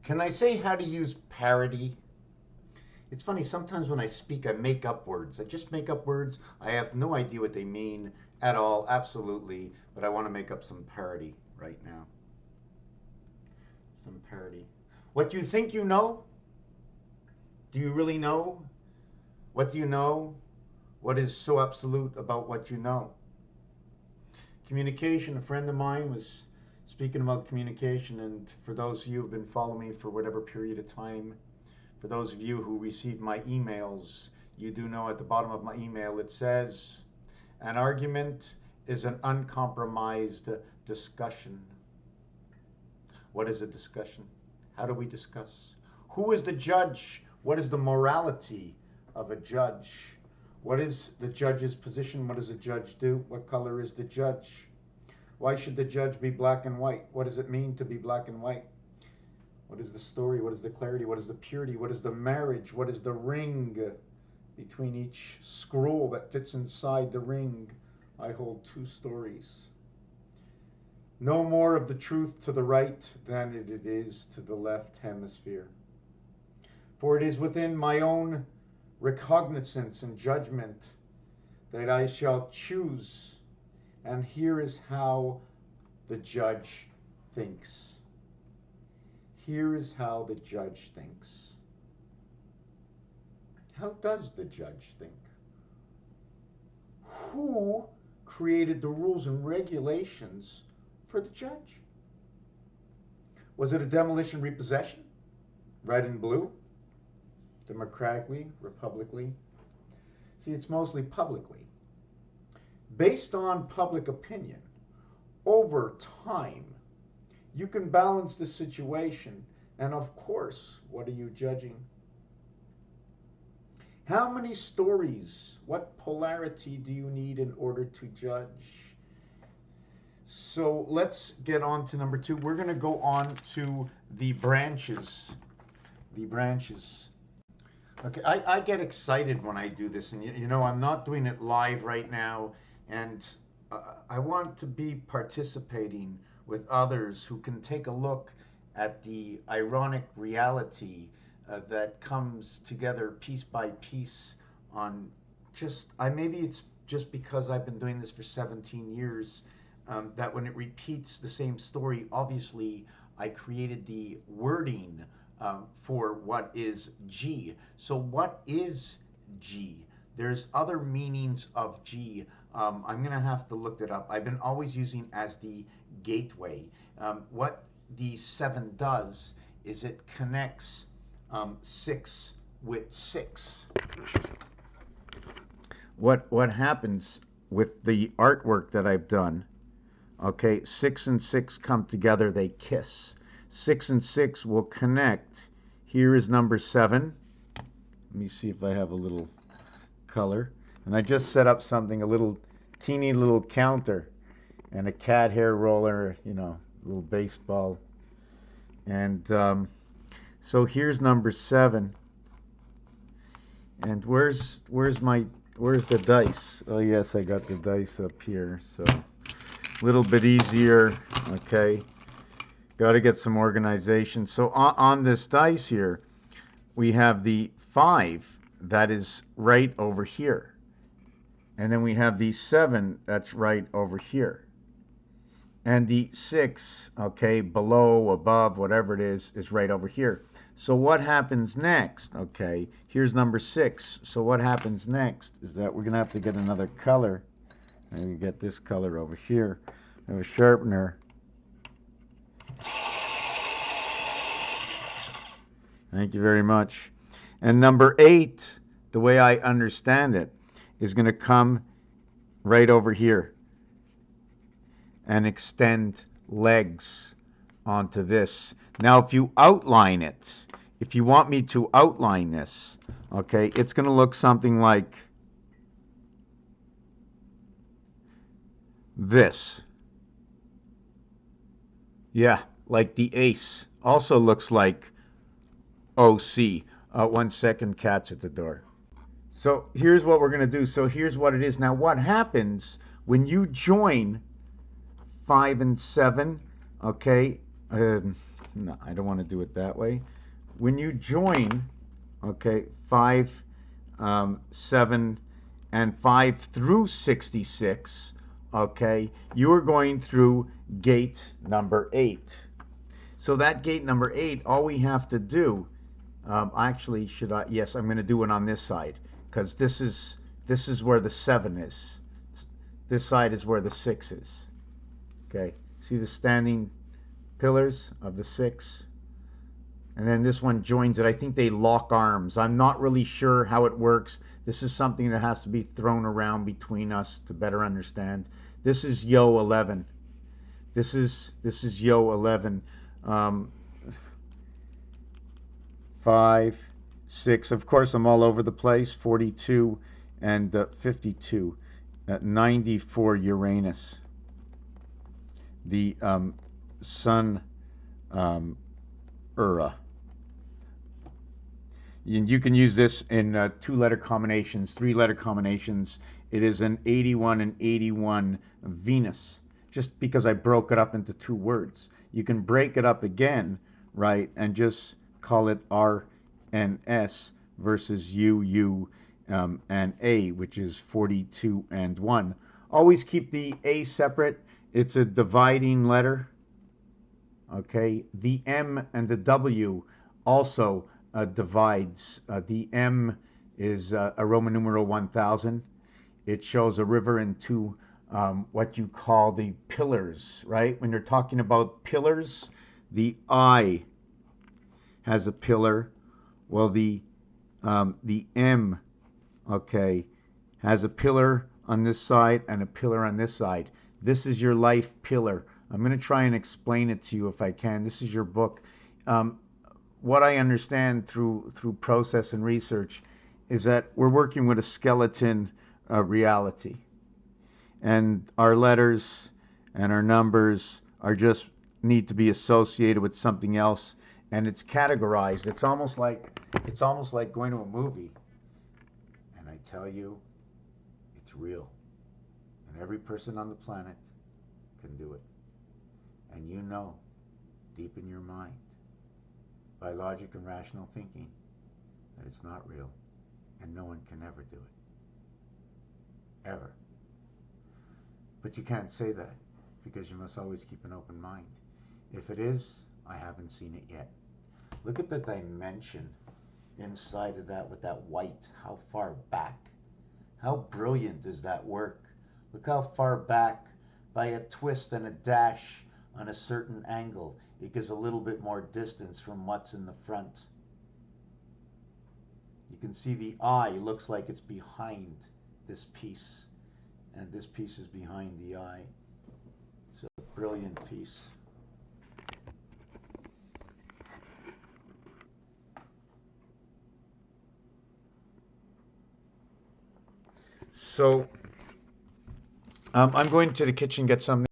Can I say how to use parody? It's funny, sometimes when I speak, I make up words. I just make up words. I have no idea what they mean at all, absolutely, but I want to make up some parody right now. Some parody. What you think you know? Do you really know? What do you know? What is so absolute about what you know? Communication. A friend of mine was speaking about communication, and for those of you who have been following me for whatever period of time, for those of you who receive my emails, you do know at the bottom of my email it says, an argument is an uncompromised discussion. What is a discussion? How do we discuss? Who is the judge? What is the morality of a judge? What is the judge's position? What does a judge do? What color is the judge? Why should the judge be black and white? What does it mean to be black and white? What is the story? What is the clarity? What is the purity? What is the marriage? What is the ring between each scroll that fits inside the ring? I hold two stories. No more of the truth to the right than it is to the left hemisphere. For it is within my own recognizance and judgment that I shall choose, and here is how the judge thinks. Here is how the judge thinks. How does the judge think? Who created the rules and regulations for the judge? Was it a demolition repossession? Red and blue? Democratically, republicly? See, it's mostly publicly. Based on public opinion, over time, you can balance the situation. And of course, what are you judging? How many stories, what polarity do you need in order to judge? So let's get on to number 2. We're going to go on to the branches. The branches. Okay, I get excited when I do this, and you know, I'm not doing it live right now, and I want to be participating with others who can take a look at the ironic reality that comes together piece by piece on maybe it's just because I've been doing this for 17 years, that when it repeats the same story, obviously I created the wording for what is G. So what is G? There's other meanings of G. I'm going to have to look it up. I've been always using as the gateway. What the 7 does is it connects 6 with 6. What happens with the artwork that I've done, okay, 6 and 6 come together, they kiss. 6 and 6 will connect. Here is number 7. Let me see if I have a little color. And I just set up something, a little teeny little counter and a cat hair roller, you know, a little baseball. And so here's number 7. And where's the dice? Oh yes, I got the dice up here. So a little bit easier. Okay. Got to get some organization. So on this dice here, we have the 5 that is right over here. And then we have the 7 that's right over here. And the 6, okay, below, above, whatever it is right over here. So what happens next? Okay, here's number 6. So what happens next is that we're going to have to get another color. And we get this color over here. I have a sharpener. Thank you very much. And number 8, the way I understand it, is going to come right over here and extend legs onto this. Now, if you outline it, if you want me to outline this, okay, it's going to look something like this. Yeah, like the ace. Also looks like OC. 1 second, cat's at the door. So here's what we're going to do. So here's what it is. Now what happens when you join 5 and 7, okay, no, I don't want to do it that way. When you join, okay, 5, 7, and 5 through 66, okay, you are going through gate number 8. So that gate number 8, all we have to do, actually, should I? Yes, I'm going to do it on this side, because this is where the 7 is. This side is where the 6 is. Okay, see the standing pillars of the 6? And then this one joins it. I think they lock arms. I'm not really sure how it works. This is something that has to be thrown around between us to better understand. This is Yo 11. This is Yo 11. 5, 6. Of course, I'm all over the place. 42 and 52. 94 Uranus. The Sun Ura. You can use this in 2-letter combinations, 3-letter combinations. It is an 81 and 81 Venus, just because I broke it up into 2 words. You can break it up again, right, and just call it R and S versus U, and A, which is 42 and 1. Always keep the A separate. It's a dividing letter. Okay, the M and the W also divides. The M is a Roman numeral 1000. It shows a river into what you call the pillars, right? When you're talking about pillars, the I has a pillar. Well, the M, okay, has a pillar on this side and a pillar on this side. This is your life pillar. I'm going to try and explain it to you if I can. This is your book. What I understand through process and research is that we're working with a skeleton reality. And our letters and our numbers are just need to be associated with something else, and it's categorized. It's almost like going to a movie. And I tell you, it's real. And every person on the planet can do it. And you know, deep in your mind, by logic and rational thinking, that it's not real, and no one can ever do it. Ever. But you can't say that, because you must always keep an open mind. If it is, I haven't seen it yet. Look at the dimension inside of that with that white. How far back? How brilliant is that work? Look how far back, by a twist and a dash on a certain angle, it gives a little bit more distance from what's in the front. You can see the eye looks like it's behind this piece, and this piece is behind the eye. It's a brilliant piece. So I'm going to the kitchen, get something.